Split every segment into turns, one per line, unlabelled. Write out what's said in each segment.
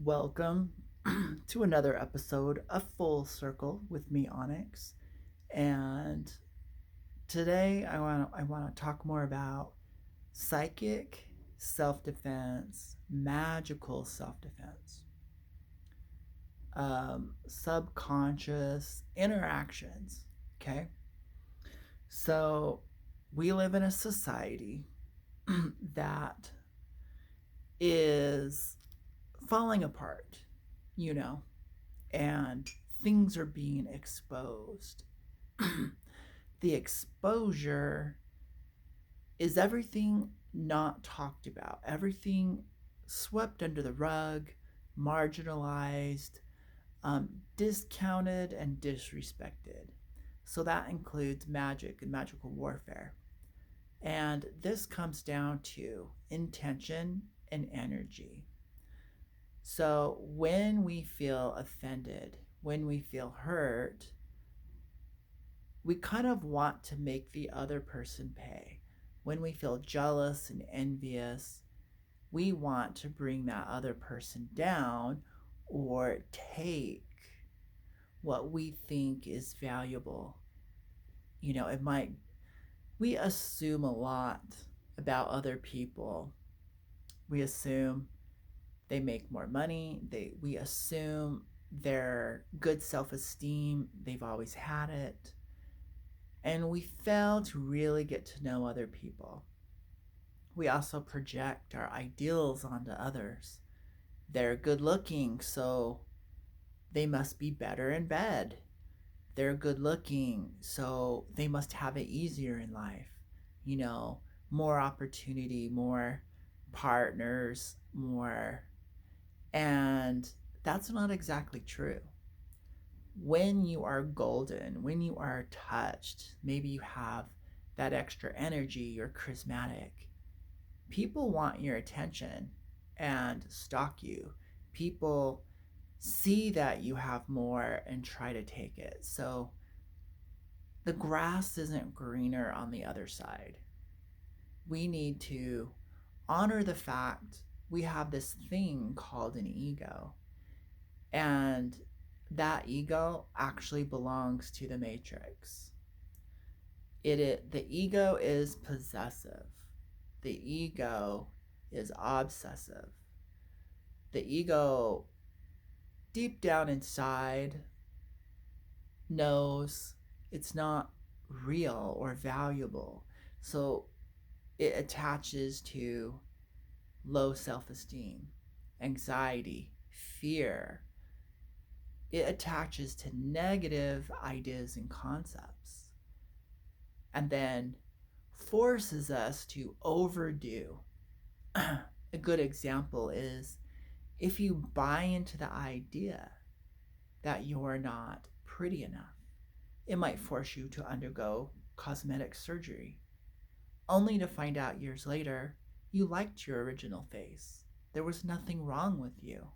Welcome to another episode of Full Circle with me, Onyx. And today I want to talk more about psychic self-defense, magical self-defense, subconscious interactions. Okay, so we live in a society that is falling apart, you know, and things are being exposed. The exposure is everything not talked about, everything swept under the rug, marginalized, discounted, and disrespected. So that includes magic and magical warfare. And this comes down to intention and energy. So when we feel offended, when we feel hurt, we kind of want to make the other person pay. When we feel jealous and envious, we want to bring that other person down or take what we think is valuable. It might, we assume a lot about other people. We assume they make more money. We assume their good self-esteem, they've always had it. And we fail to really get to know other people. We also project our ideals onto others. They're good looking, so they must be better in bed. They're good looking, so they must have it easier in life. You know, more opportunity, more partners, more. And that's not exactly true. When you are golden, when you are touched, maybe you have that extra energy, you're charismatic, people want your attention and stalk you. People see that you have more and try to take it. So the grass isn't greener on the other side. We need to honor the fact we have this thing called an ego. And that ego actually belongs to the matrix. The ego is possessive. The ego is obsessive. The ego deep down inside knows it's not real or valuable. So it attaches to low self-esteem, anxiety, fear. It attaches to negative ideas and concepts, and then forces us to overdo. A good example is if you buy into the idea that you're not pretty enough, it might force you to undergo cosmetic surgery, only to find out years later you liked your original face. There was nothing wrong with you,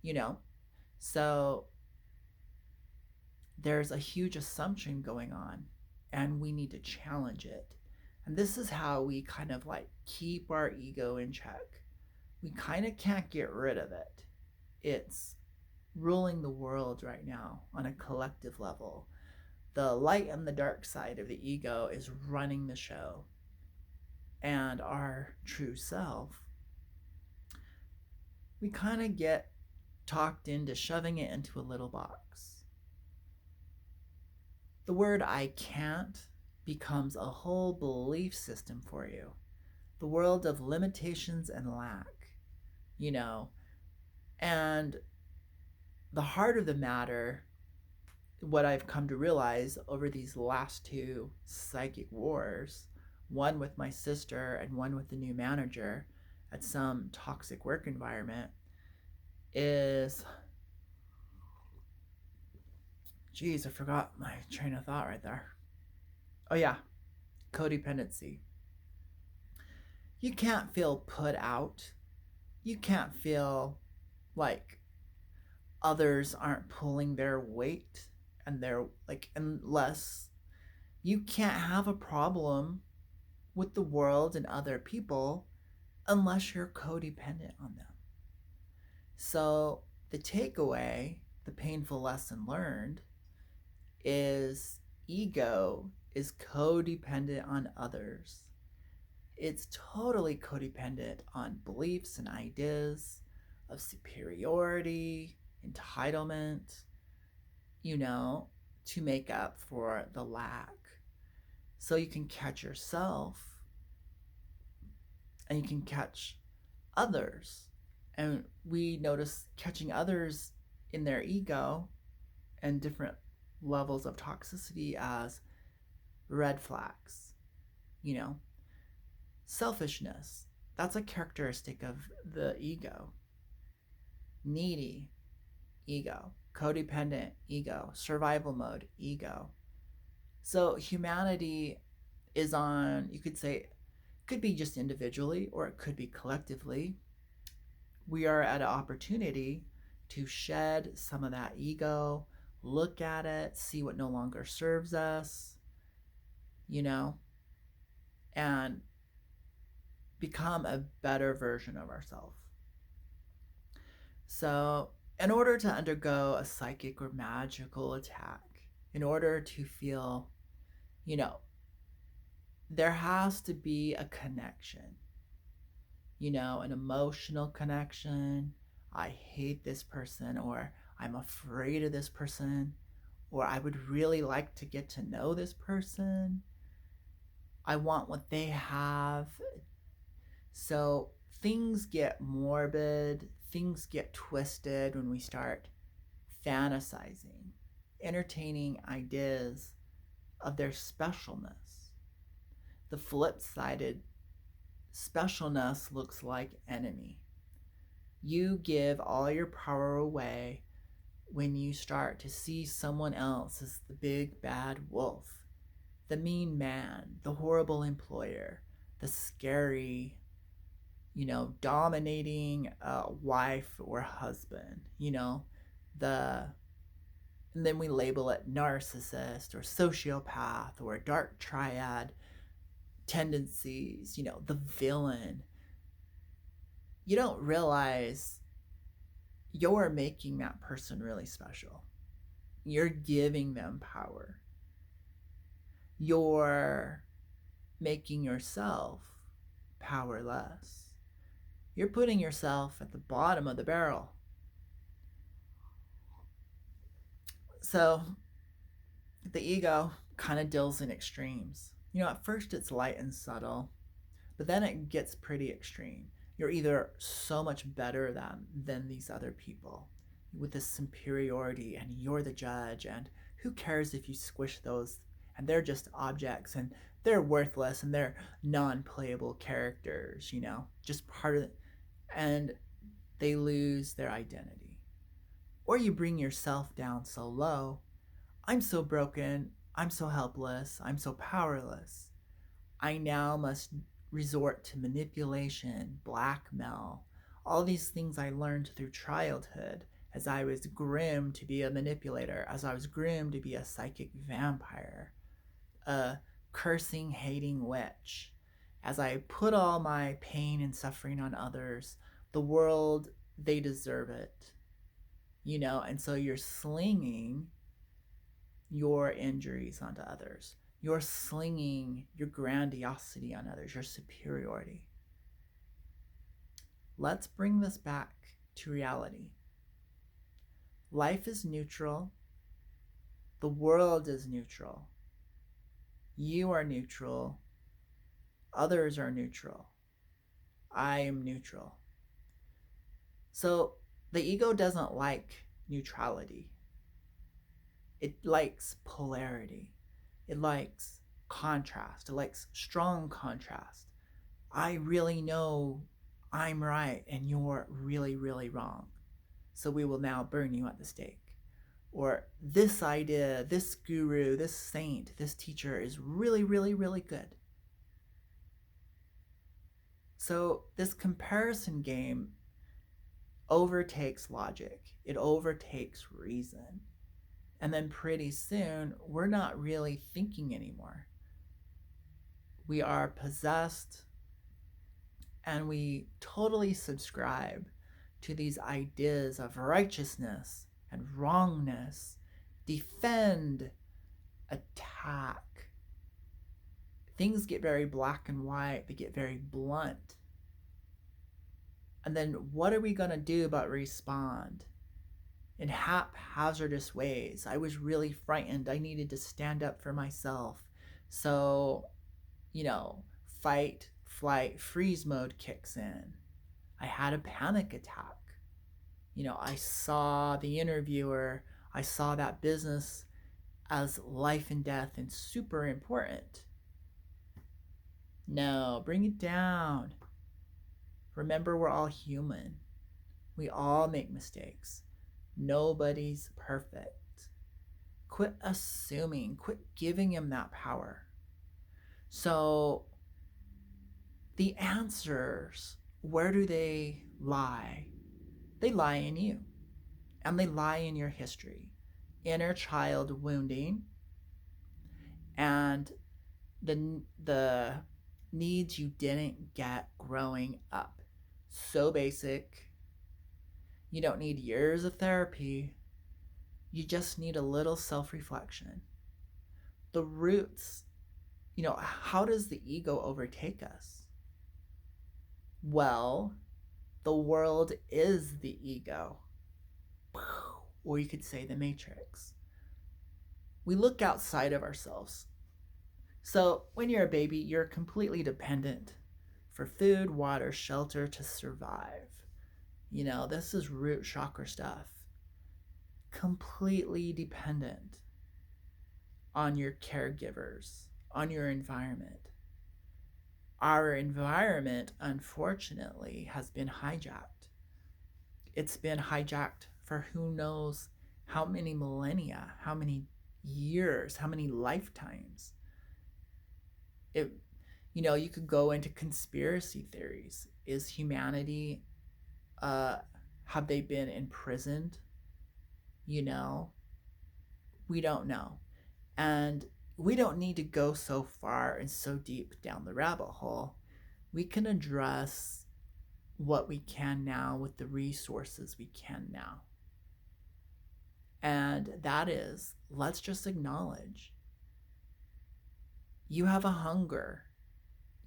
you know? So there's a huge assumption going on, and we need to challenge it. And this is how we kind of like keep our ego in check. We kind of can't get rid of it. It's ruling the world right now on a collective level. The light and the dark side of the ego is running the show. And our true self, we kind of get talked into shoving it into a little box. The word I can't becomes a whole belief system for you. The world of limitations and lack, you know. And the heart of the matter, what I've come to realize over these last two psychic wars, one with my sister and one with the new manager at some toxic work environment, is, geez, I forgot my train of thought right there. Oh, yeah, codependency. You can't feel put out. You can't feel like others aren't pulling their weight, and they're like, unless you can't have a problem with the world and other people unless you're codependent on them. So, the takeaway, the painful lesson learned, is ego is codependent on others. It's totally codependent on beliefs and ideas of superiority, entitlement, you know, to make up for the lack. So you can catch yourself and you can catch others. And we notice catching others in their ego and different levels of toxicity as red flags. You know, selfishness, that's a characteristic of the ego. Needy, ego. Codependent, ego. Survival mode, ego. So humanity is on, you could say, could be just individually or it could be collectively. We are at an opportunity to shed some of that ego, look at it, see what no longer serves us, you know, and become a better version of ourselves. So, in order to undergo a psychic or magical attack, in order to feel, you know, there has to be a connection, an emotional connection. I hate this person, or I'm afraid of this person, or I would really like to get to know this person. I want what they have. So things get morbid, things get twisted when we start fantasizing, entertaining ideas of their specialness. The flip sided specialness looks like enemy. You give all your power away when you start to see someone else as the big bad wolf, the mean man, the horrible employer, the scary, dominating wife or husband, the and then we label it narcissist or sociopath or dark triad tendencies, the villain. You don't realize you're making that person really special. You're giving them power. You're making yourself powerless. You're putting yourself at the bottom of the barrel. So the ego kind of deals in extremes. At first it's light and subtle, but then it gets pretty extreme. You're either so much better than these other people with this superiority, and you're the judge, and who cares if you squish those, and they're just objects, and they're worthless, and they're non-playable characters, just part of it, and they lose their identity. Or you bring yourself down so low, I'm so broken, I'm so helpless, I'm so powerless. I now must resort to manipulation, blackmail, all these things I learned through childhood as I was groomed to be a manipulator, as I was groomed to be a psychic vampire, a cursing, hating witch. As I put all my pain and suffering on others, the world, they deserve it. And so you're slinging your injuries onto others. You're slinging your grandiosity on others, your superiority. Let's bring this back to reality. Life is neutral. The world is neutral. You are neutral. Others are neutral. I am neutral. So the ego doesn't like neutrality. It likes polarity. It likes contrast. It likes strong contrast. I really know I'm right and you're really, really wrong. So we will now burn you at the stake. Or this idea, this guru, this saint, this teacher is really, really, really good. So this comparison game overtakes logic. It overtakes reason. And then pretty soon, we're not really thinking anymore. We are possessed, and we totally subscribe to these ideas of righteousness and wrongness, defend, attack. Things get very black and white, they get very blunt. And then what are we going to do but respond? In haphazardous ways. I was really frightened. I needed to stand up for myself. So, fight, flight, freeze mode kicks in. I had a panic attack. I saw the interviewer, I saw that business as life and death and super important. No, bring it down. Remember, we're all human. We all make mistakes. Nobody's perfect. Quit assuming, quit giving him that power. So, the answers, where do they lie? They lie in you, and they lie in your history. Inner child wounding and the needs you didn't get growing up. So basic. You don't need years of therapy. You just need a little self-reflection. The roots, how does the ego overtake us? Well, the world is the ego. Or you could say the matrix. We look outside of ourselves. So when you're a baby, you're completely dependent for food, water, shelter to survive. This is root chakra stuff. Completely dependent on your caregivers, on your environment. Our environment, unfortunately, has been hijacked. It's been hijacked for who knows how many millennia, how many years, how many lifetimes. You could go into conspiracy theories. Is humanity, have they been imprisoned? We don't know. And we don't need to go so far and so deep down the rabbit hole. We can address what we can now with the resources we can now. And that is, let's just acknowledge you have a hunger,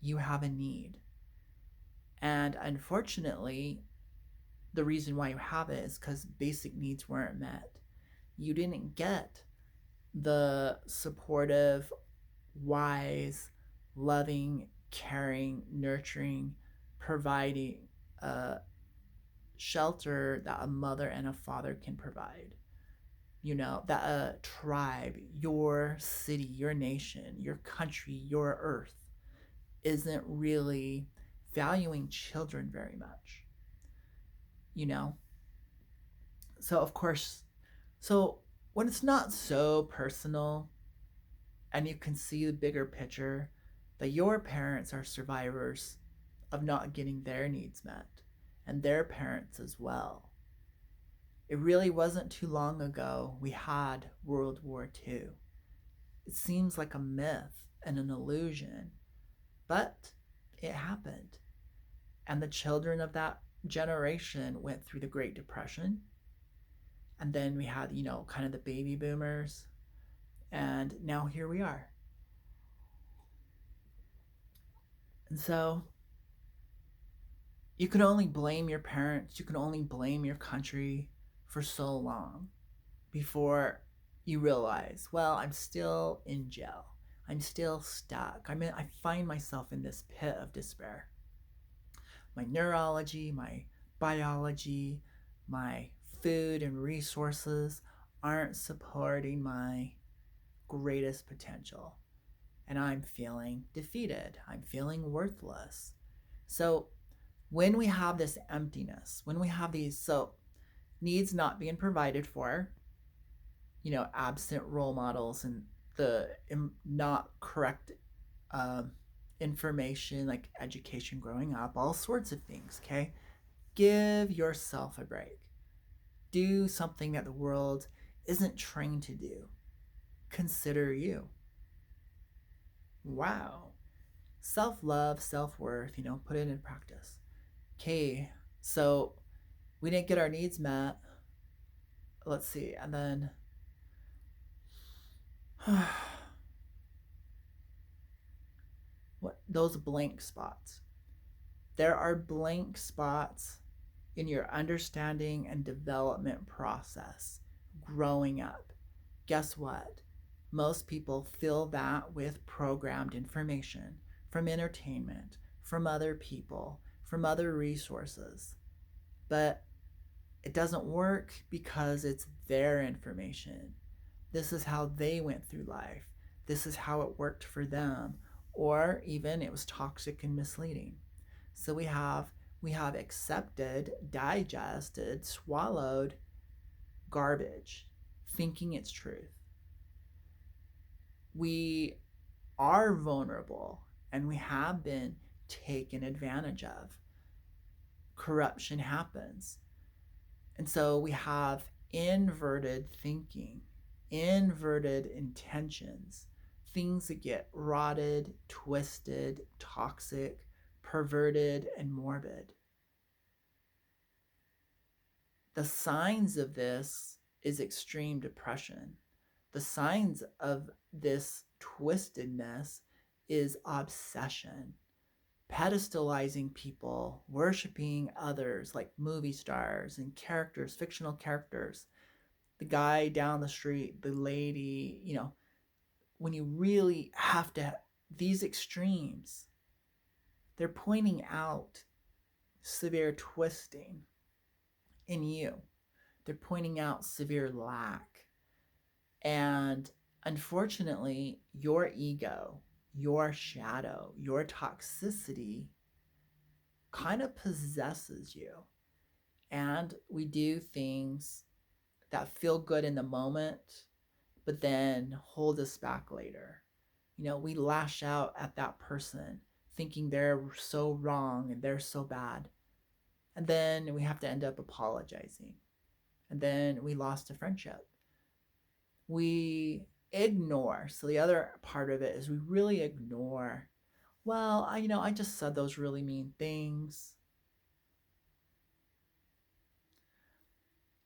you have a need. And unfortunately, the reason why you have it is because basic needs weren't met. You didn't get the supportive, wise, loving, caring, nurturing, providing shelter that a mother and a father can provide. That a tribe, your city, your nation, your country, your earth isn't really valuing children very much. So of course, when it's not so personal and you can see the bigger picture that your parents are survivors of not getting their needs met and their parents as well. It really wasn't too long ago we had World War II. It seems like a myth and an illusion, but it happened. And the children of that generation went through the Great Depression. And then we had, kind of the baby boomers. And now here we are. And so you can only blame your parents, you can only blame your country for so long before you realize, well, I'm still in jail. I'm still stuck. I find myself in this pit of despair. My neurology, my biology, my food and resources aren't supporting my greatest potential. And I'm feeling defeated. I'm feeling worthless. So when we have this emptiness, when we have these needs not being provided for, absent role models and the not correct information like education growing up, all sorts of things, okay? Give yourself a break. Do something that the world isn't trained to do. Consider you. Wow. Self-love, self-worth, put it in practice. Okay, so We didn't get our needs met. Let's see. And then what, those blank spots. There are blank spots in your understanding and development process growing up. Guess what? Most people fill that with programmed information from entertainment, from other people, from other resources. But it doesn't work because it's their information. This is how they went through life. This is how it worked for them. Or even it was toxic and misleading. So we have accepted, digested, swallowed garbage, thinking it's truth. We are vulnerable and we have been taken advantage of. Corruption happens. And so we have inverted thinking, inverted intentions, things that get rotted, twisted, toxic, perverted, and morbid. The signs of this is extreme depression. The signs of this twistedness is obsession, pedestalizing people, worshiping others like movie stars and characters, fictional characters. The guy down the street, the lady, when you really have to, these extremes, they're pointing out severe twisting in you. They're pointing out severe lack. And unfortunately, your ego, your shadow, your toxicity kind of possesses you. And we do things that feel good in the moment, but then hold us back later. We lash out at that person thinking they're so wrong and they're so bad. And then we have to end up apologizing. And then we lost a friendship. We ignore. So the other part of it is we really ignore. Well, I just said those really mean things.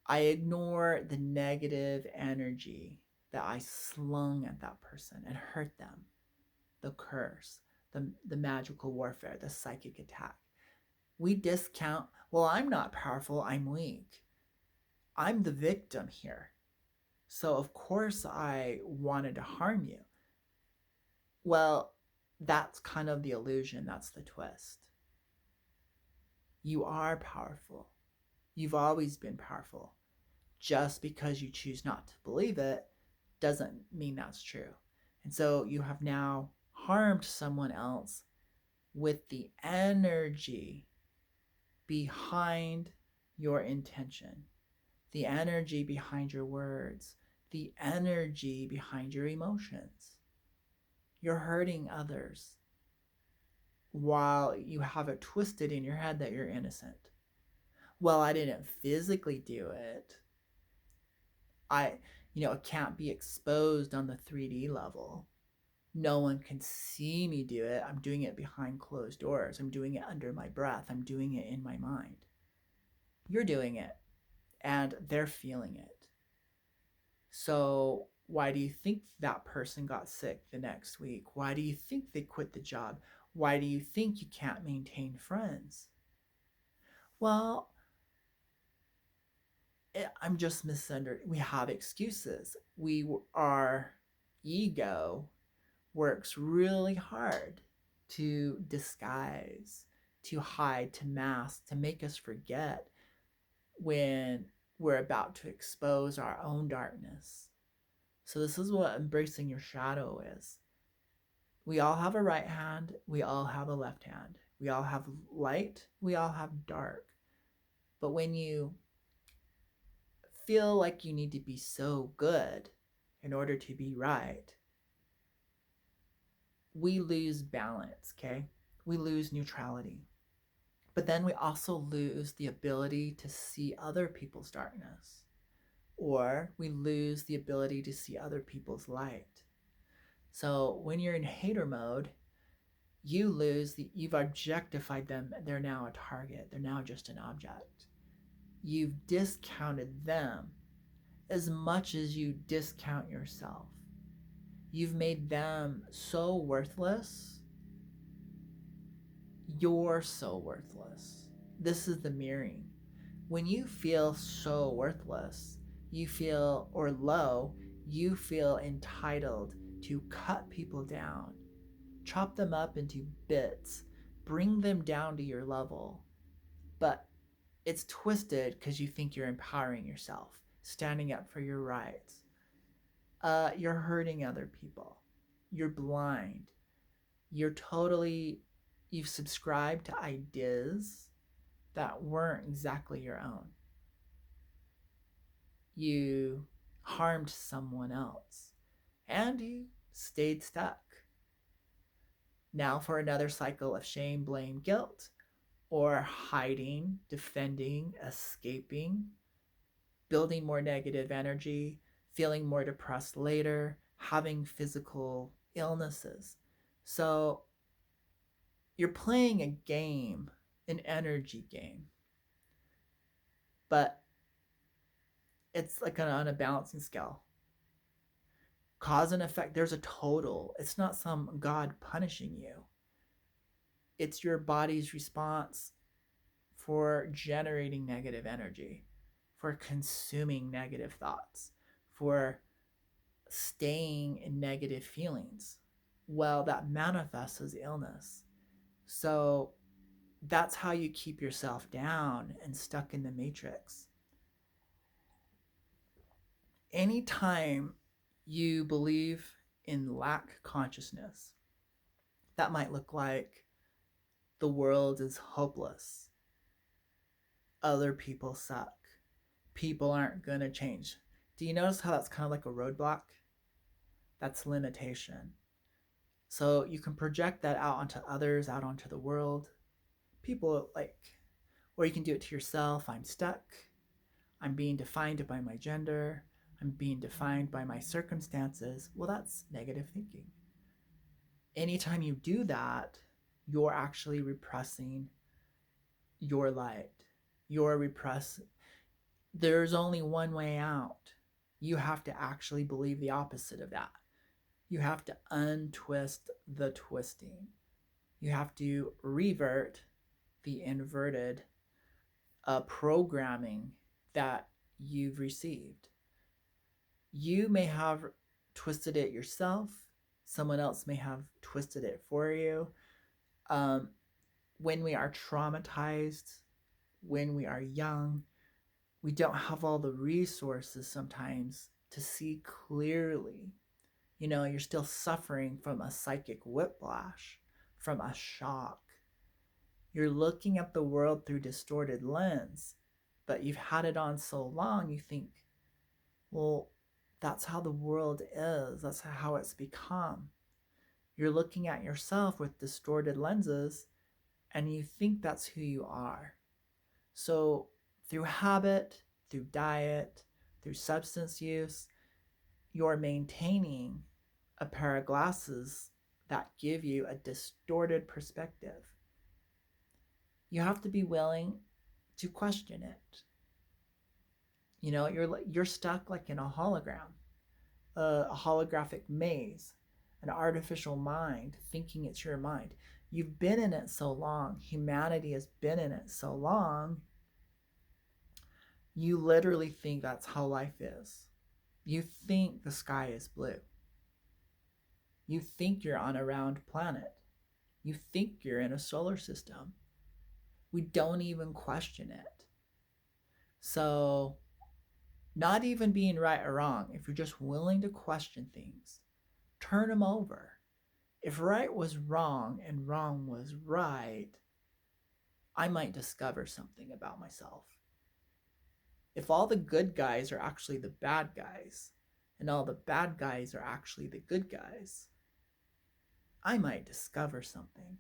I ignore the negative energy that I slung at that person and hurt them. The curse, the magical warfare, the psychic attack. We discount, well, I'm not powerful, I'm weak. I'm the victim here. So, of course, I wanted to harm you. Well, that's kind of the illusion, that's the twist. You are powerful. You've always been powerful. Just because you choose not to believe it doesn't mean that's true. And so you have now harmed someone else with the energy behind your intention, the energy behind your words, the energy behind your emotions. You're hurting others while you have it twisted in your head that you're innocent. Well, I didn't physically do it. It can't be exposed on the 3D level. No one can see me do it. I'm doing it behind closed doors. I'm doing it under my breath. I'm doing it in my mind. You're doing it, and they're feeling it. So why do you think that person got sick the next week? Why do you think they quit the job? Why do you think you can't maintain friends? Well, I'm just misunderstanding. We have excuses. Our ego works really hard to disguise, to hide, to mask, to make us forget when we're about to expose our own darkness. So this is what embracing your shadow is. We all have a right hand, we all have a left hand. We all have light, we all have dark. But when you feel like you need to be so good in order to be right, we lose balance, okay? We lose neutrality. But then we also lose the ability to see other people's darkness, or we lose the ability to see other people's light. So when you're in hater mode, you've objectified them. They're now a target. They're now just an object. you've discounted them as much as you discount yourself. You've made them so worthless. You're so worthless. This is the mirroring. When you feel so worthless, you feel, or low, you feel entitled to cut people down, chop them up into bits, bring them down to your level. But it's twisted because you think you're empowering yourself, standing up for your rights. You're hurting other people. You're blind. You've subscribed to ideas that weren't exactly your own. You harmed someone else and you stayed stuck. Now for another cycle of shame, blame, guilt, or hiding, defending, escaping, building more negative energy, feeling more depressed later, having physical illnesses. So you're playing a game, an energy game, but it's like on a balancing scale. Cause and effect, there's a total. It's not some God punishing you. It's your body's response for generating negative energy, for consuming negative thoughts, for staying in negative feelings. Well, that manifests as illness. So that's how you keep yourself down and stuck in the matrix. Anytime you believe in lack consciousness, that might look like the world is hopeless, other people suck, people aren't going to change. Do you notice how that's kind of like a roadblock? That's limitation. So you can project that out onto others, out onto the world. People like, or you can do it to yourself. I'm stuck. I'm being defined by my gender. I'm being defined by my circumstances. Well, that's negative thinking. Anytime you do that, you're actually repressing your light. You're repressing. There's only one way out. You have to actually believe the opposite of that. You have to untwist the twisting. You have to revert the inverted programming that you've received. You may have twisted it yourself. Someone else may have twisted it for you. When we are traumatized, when we are young, we don't have all the resources sometimes to see clearly. You know, you're still suffering from a psychic whiplash, from a shock. You're looking at the world through distorted lens, but you've had it on so long, you think, well, that's how the world is. That's how it's become. You're looking at yourself with distorted lenses, and you think that's who you are. So through habit, through diet, through substance use, you're maintaining a pair of glasses that give you a distorted perspective. You have to be willing to question it. You know, you're stuck like in a hologram, a holographic maze, an artificial mind thinking it's your mind. You've been in it so long. Humanity has been in it so long. You literally think that's how life is. You think the sky is blue. You think you're on a round planet. You think you're in a solar system. We don't even question it. So, not even being right or wrong, if you're just willing to question things, turn them over. If right was wrong and wrong was right, I might discover something about myself. If all the good guys are actually the bad guys, and all the bad guys are actually the good guys, I might discover something.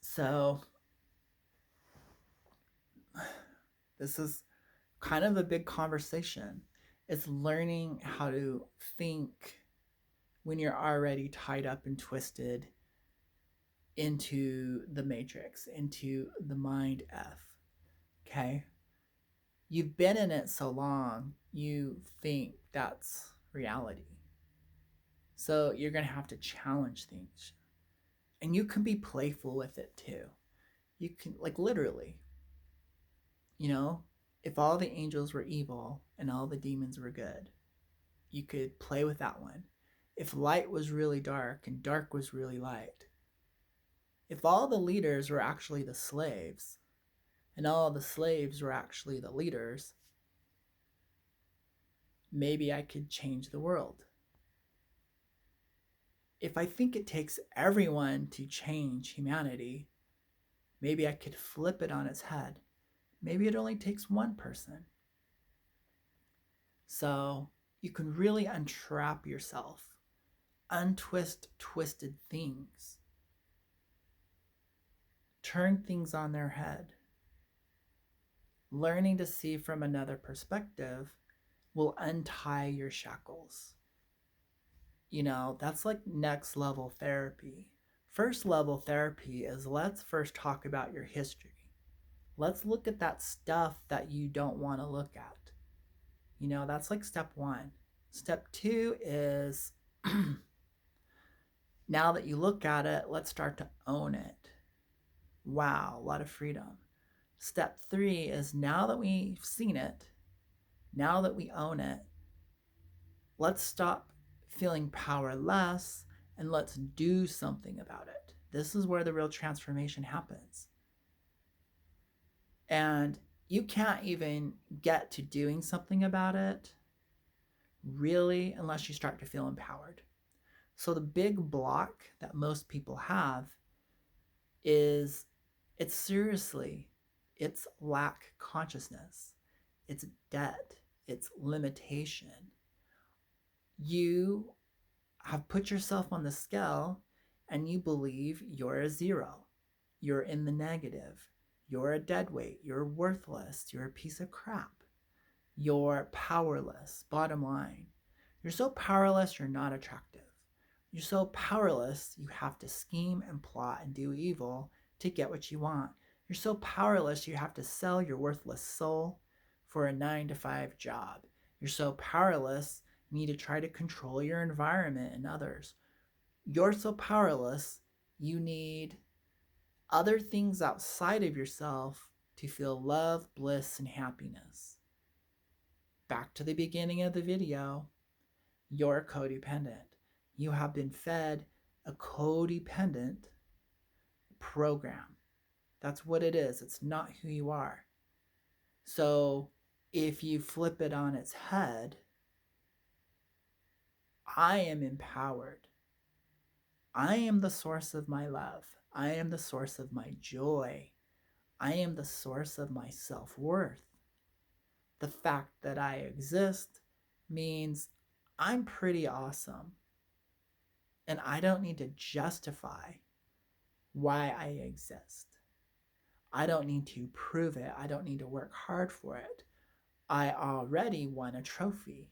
So, this is kind of a big conversation. It's learning how to think when you're already tied up and twisted into the matrix, into the mind F. Okay? You've been in it so long, you think that's reality. So you're going to have to challenge things. And you can be playful with it too. You can, like, literally, you know, if all the angels were evil and all the demons were good, you could play with that one. If light was really dark and dark was really light, if all the leaders were actually the slaves and all the slaves were actually the leaders, maybe I could change the world. If I think it takes everyone to change humanity, maybe I could flip it on its head. Maybe it only takes one person. So you can really untrap yourself, untwist twisted things, turn things on their head. Learning to see from another perspective will untie your shackles. You know, that's like next level therapy. First level therapy is, let's first talk about your history. Let's look at that stuff that you don't want to look at. You know, that's like step one. Step two is now that you look at it, let's start to own it. Wow, a lot of freedom. Step three is, now that we've seen it, now that we own it, let's stop feeling powerless and let's do something about it. This is where the real transformation happens. And you can't even get to doing something about it, really, unless you start to feel empowered. So the big block that most people have is, it's lack consciousness, it's debt, it's limitation. You have put yourself on the scale and you believe you're a zero, you're in the negative, you're a dead weight, you're worthless, you're a piece of crap, you're powerless. Bottom line, you're so powerless, you're not attractive. You're so powerless, you have to scheme and plot and do evil to get what you want. You're so powerless, you have to sell your worthless soul for a 9-to-5 job. You're so powerless, you need to try to control your environment and others. You're so powerless, you need other things outside of yourself to feel love, bliss, and happiness. Back to the beginning of the video, you're codependent. You have been fed a codependent program. That's what it is. It's not who you are. So if you flip it on its head, I am empowered. I am the source of my love. I am the source of my joy. I am the source of my self-worth. The fact that I exist means I'm pretty awesome. And I don't need to justify why I exist. I don't need to prove it. I don't need to work hard for it. I already won a trophy.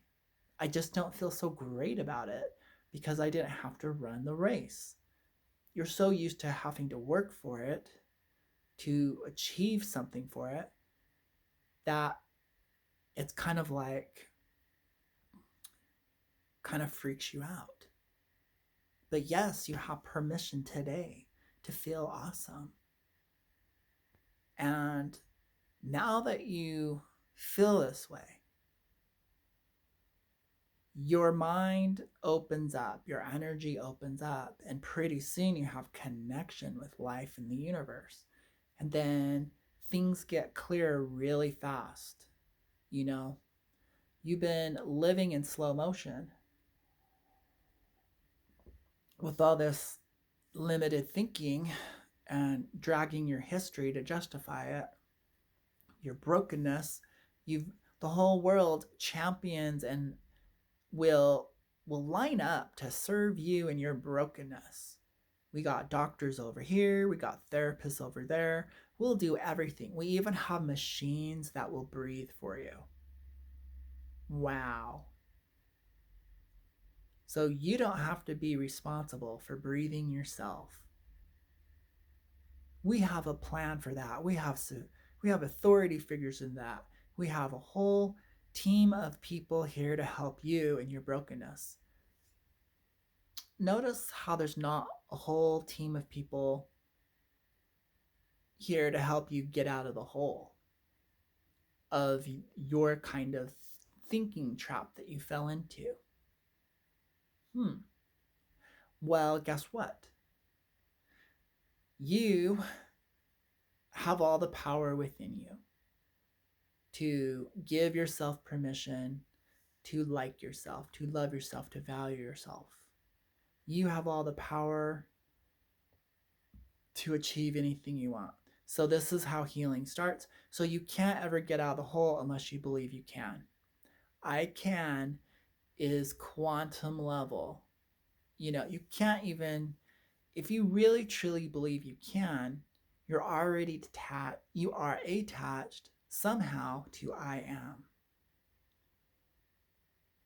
I just don't feel so great about it because I didn't have to run the race. You're so used to having to work for it, to achieve something for it, that it's kind of freaks you out. But yes, you have permission today to feel awesome. And now that you feel this way, your mind opens up, your energy opens up, and pretty soon you have connection with life in the universe. And then things get clear really fast. You know, you've been living in slow motion with all this limited thinking and dragging your history to justify it, your brokenness. The whole world champions and will line up to serve you in your brokenness. We got doctors over here, we got therapists over there. We'll do everything. We even have machines that will breathe for you. Wow. So you don't have to be responsible for breathing yourself. We have a plan for that. We have authority figures in that. We have a whole team of people here to help you in your brokenness. Notice how there's not a whole team of people here to help you get out of the hole of your kind of thinking trap that you fell into. Well, guess what? You have all the power within you to give yourself permission to like yourself, to love yourself, to value yourself. You have all the power to achieve anything you want. So this is how healing starts. So you can't ever get out of the hole unless you believe you can. I can is quantum level. You can't even, if you really truly believe you can, you're already detached, you are attached somehow to I am.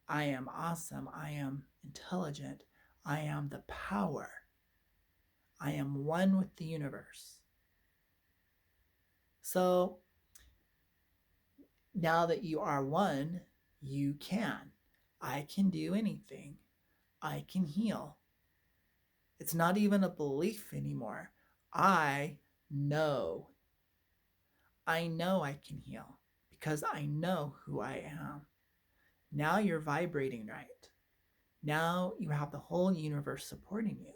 I am awesome. I am intelligent. I am the power. I am one with the universe. So now that you are one, you can. I can do anything. I can heal. It's not even a belief anymore. I know. I know I can heal because I know who I am. Now you're vibrating right. Now you have the whole universe supporting you.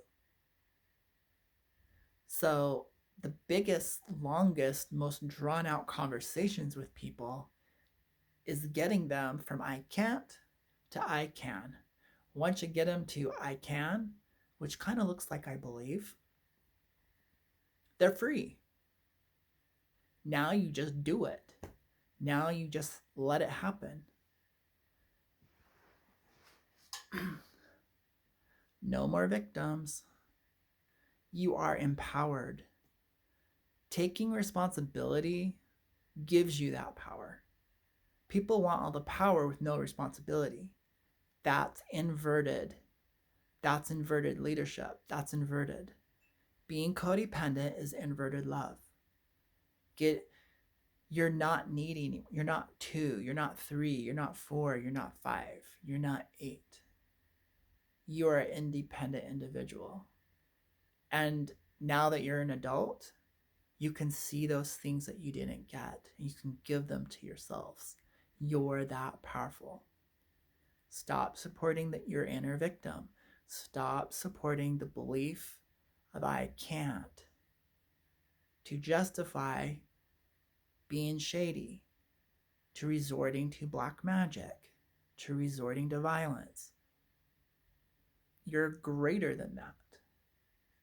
So the biggest, longest, most drawn out conversations with people is getting them from I can't to I can. Once you get them to I can, which kind of looks like I believe, they're free. Now you just do it. Now you just let it happen. No more victims. You are empowered. Taking responsibility gives you that power. People want all the power with no responsibility. That's inverted. That's inverted leadership. That's inverted. Being codependent is inverted love. You're not needing, you're not 2, you're not 3, you're not 4, you're not 5, you're not 8. You are an independent individual. And now that you're an adult, you can see those things that you didn't get. And you can give them to yourselves. You're that powerful. Stop supporting your inner victim. Stop supporting the belief of I can't to justify being shady, to resorting to black magic, to resorting to violence. You're greater than that.